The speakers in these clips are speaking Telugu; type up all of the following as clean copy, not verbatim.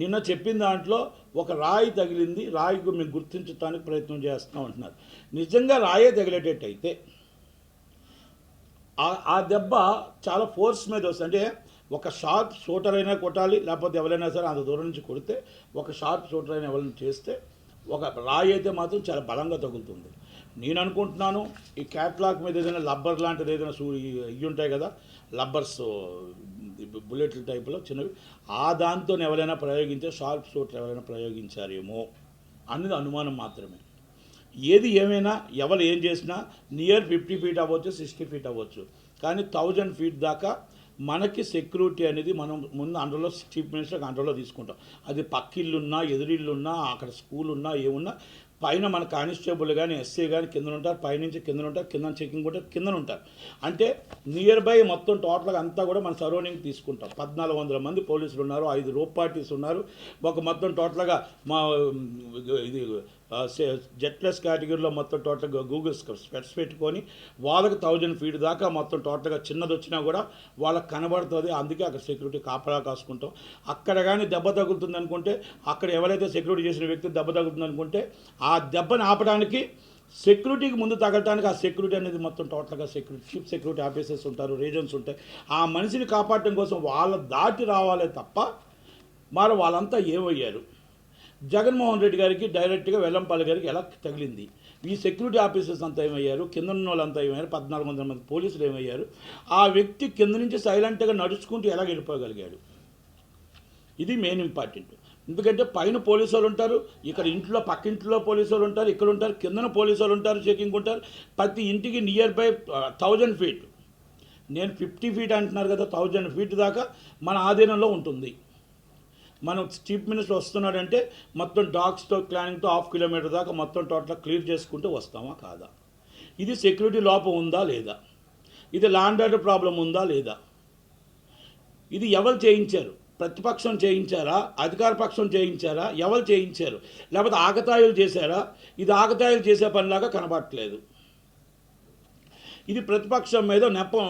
నిన్న చెప్పిన దాంట్లో ఒక రాయి తగిలింది, రాయికి మేము గుర్తించడానికి ప్రయత్నం చేస్తాం అంటున్నారు. నిజంగా రాయే తగిలేటట్టయితే ఆ దెబ్బ చాలా ఫోర్స్ మీద వస్తుంది. అంటే ఒక షార్ప్ షూటర్ అయినా కొట్టాలి, లేకపోతే ఎవరైనా సరే అంత దూరం నుంచి కొడితే, ఒక షార్ప్ షూటర్ అయినా ఎవరైనా చేస్తే, ఒక రాయి అయితే మాత్రం చాలా బలంగా తగులుతుంది. నేను అనుకుంటున్నాను ఈ క్యాట్లాక్ మీద ఏదైనా లబ్బర్ లాంటిది ఏదైనా ఇవి ఉంటాయి కదా, లబ్బర్స్ బుల్లెట్ల టైపులో చిన్నవి, ఆ దాంతో ఎవరైనా ప్రయోగించే షార్ప్ షూటర్ ఎవరైనా ప్రయోగించారేమో అన్నది అనుమానం మాత్రమే. ఏది ఏమైనా ఎవరు ఏం చేసినా నియర్ 50 ఫీట్ అవ్వచ్చు, 60 ఫీట్ అవ్వచ్చు, కానీ 1000 ఫీట్ దాకా మనకి సెక్యూరిటీ అనేది మనం ముందు అండర్లో చీఫ్ మినిస్టర్ అండర్లో తీసుకుంటాం. అది పక్కిళ్ళున్నా, ఎదురిళ్ళున్నా, అక్కడ స్కూల్ ఉన్నా, ఏమున్నా పైన మన కానిస్టేబుల్ కానీ, ఎస్ఐ కానీ కింద ఉంటారు, పైనుంచి కింద ఉంటారు, కింద చెకింగ్ ఉంటారు, కింద ఉంటారు. అంటే నియర్ బై మొత్తం టోటల్గా అంతా కూడా మన సరౌండింగ్ తీసుకుంటాం. 1400 మంది పోలీసులు ఉన్నారు, 5 రోప్ పార్టీస్ ఉన్నారు. ఒక మొత్తం టోటల్గా మా ఇది జెట్లెస్ కేటగిరీలో మొత్తం టోటల్గా గూగుల్ స్పెట్స్ పెట్టుకొని వాళ్ళకి 1000 ఫీట్ దాకా మొత్తం టోటల్గా చిన్నది వచ్చినా కూడా వాళ్ళకి కనబడుతుంది. అందుకే అక్కడ సెక్యూరిటీ కాపలా కాసుకుంటాం. అక్కడ కానీ దెబ్బ తగులుతుంది అనుకుంటే, అక్కడ ఎవరైతే సెక్యూరిటీ చేసిన వ్యక్తి దెబ్బ తగులుతుంది అనుకుంటే, ఆ దెబ్బని ఆపడానికి సెక్యూరిటీకి ముందు తగలటానికి ఆ సెక్యూరిటీ అనేది మొత్తం టోటల్గా చీఫ్ సెక్యూరిటీ ఆఫీసర్స్ ఉంటారు, రీజన్స్ ఉంటాయి. ఆ మనిషిని కాపాడటం కోసం వాళ్ళ దాటి రావాలే తప్ప మరి వాళ్ళంతా ఏమయ్యారు? జగన్మోహన్ రెడ్డి గారికి డైరెక్ట్గా వెల్లంపల్లి గారికి ఎలా తగిలింది? ఈ సెక్యూరిటీ ఆఫీసర్స్ అంతా ఏమయ్యారు? కింద ఉన్న వాళ్ళంతా ఏమయ్యారు? 1400 మంది పోలీసులు ఏమయ్యారు? ఆ వ్యక్తి కింద నుంచి సైలెంట్గా నడుచుకుంటూ ఎలా వెళ్ళిపోగలిగాడు? ఇది మెయిన్ ఇంపార్టెంట్. ఎందుకంటే పైన పోలీసు వాళ్ళు ఉంటారు, ఇక్కడ ఇంట్లో పక్కింట్లో పోలీసు వాళ్ళు ఉంటారు, ఇక్కడ ఉంటారు, కిందన పోలీసు వాళ్ళు ఉంటారు, చెకింగ్ ఉంటారు. ప్రతి ఇంటికి నియర్ బై 1000 ఫీట్, నేను 50 ఫీట్ అంటున్నారు కదా, 1000 ఫీట్ దాకా మన ఆధీనంలో ఉంటుంది. మనం చీఫ్ మినిస్టర్ వస్తున్నాడంటే మొత్తం డాగ్స్తో ప్లానింగ్తో 1/2 కిలోమీటర్ దాకా మొత్తం టోటల్ క్లియర్ చేసుకుంటూ వస్తామా కాదా? ఇది సెక్యూరిటీ లోపం ఉందా లేదా? ఇది ల్యాండ్ ఆర్డర్ ప్రాబ్లం ఉందా లేదా? ఇది ఎవరు చేయించారు? ప్రతిపక్షం చేయించారా? అధికార పక్షం చేయించారా? ఎవరు చేయించారు? లేకపోతే ఆకతాయిలు చేశారా? ఇది ఆకతాయిలు చేసే పనిలాగా కనబడట్లేదు. ఇది ప్రతిపక్షం మీద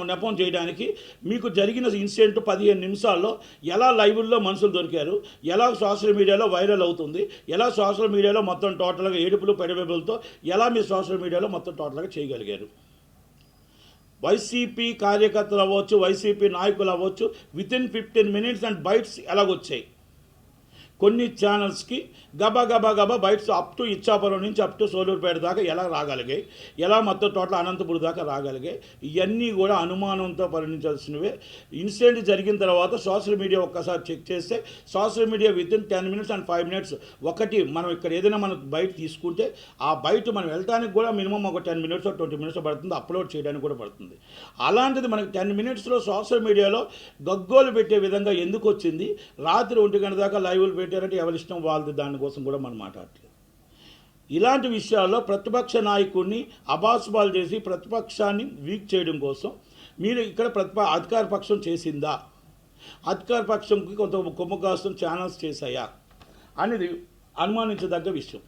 నెపం చేయడానికి మీకు జరిగిన ఇన్సిడెంట్ 15 నిమిషాల్లో ఎలా లైవ్ల్లో మనుషులు దొరికారు, ఎలా సోషల్ మీడియాలో వైరల్ అవుతుంది, ఎలా సోషల్ మీడియాలో మొత్తం టోటల్గా ఏడుపులు పెడబెబులతో ఎలా మీరు సోషల్ మీడియాలో మొత్తం టోటల్గా చేయగలిగారు? వైసీపీ కార్యకర్తలు అవ్వచ్చు, వైసీపీ నాయకులు అవ్వచ్చు, వితిన్ 15 మినిట్స్ అండ్ బైట్స్ ఎలాగొచ్చాయి. కొన్ని ఛానల్స్కి గబా బైట్స్ అప్ టు ఇచ్చాపురం నుంచి అప్ టు సోలూరుపేట దాకా ఎలా రాగలిగాయి, ఎలా మొత్తం టోటల్ అనంతపురం దాకా రాగలిగాయి, ఇవన్నీ కూడా అనుమానంతో పరిగణించాల్సినవే. ఇన్సిడెంట్ జరిగిన తర్వాత సోషల్ మీడియా ఒక్కసారి చెక్ చేస్తే social media within 10 minutes and 5 minutes ఒకటి మనం ఇక్కడ ఏదైనా మనం బయట తీసుకుంటే ఆ బయట మనం వెళ్ళడానికి కూడా మినిమం ఒక 10 మినిట్స్ 20 మినిట్స్ పడుతుంది, అప్లోడ్ చేయడానికి కూడా పడుతుంది. అలాంటిది మనకి 10 మినిట్స్లో సోషల్ మీడియాలో గగ్గోలు పెట్టే విధంగా ఎందుకు వచ్చింది? రాత్రి 1 గంట దాకా లైవ్లు పెట్టారంటే ఎవరి ఇష్టం వాళ్ళది, దానికోసం కూడా మనం మాట్లాడలేదు. ఇలాంటి విషయాల్లో ప్రతిపక్ష నాయకుడిని అబాస్బాల్ చేసి ప్రతిపక్షాన్ని వీక్ చేయడం కోసం మీరు ఇక్కడ అధికార పక్షం చేసిందా, అధికార పక్షంకి కొంత కొమ్ము కాస్తం ఛానల్స్ చేశాయా అనేది అనుమానించదగ్గ విషయం.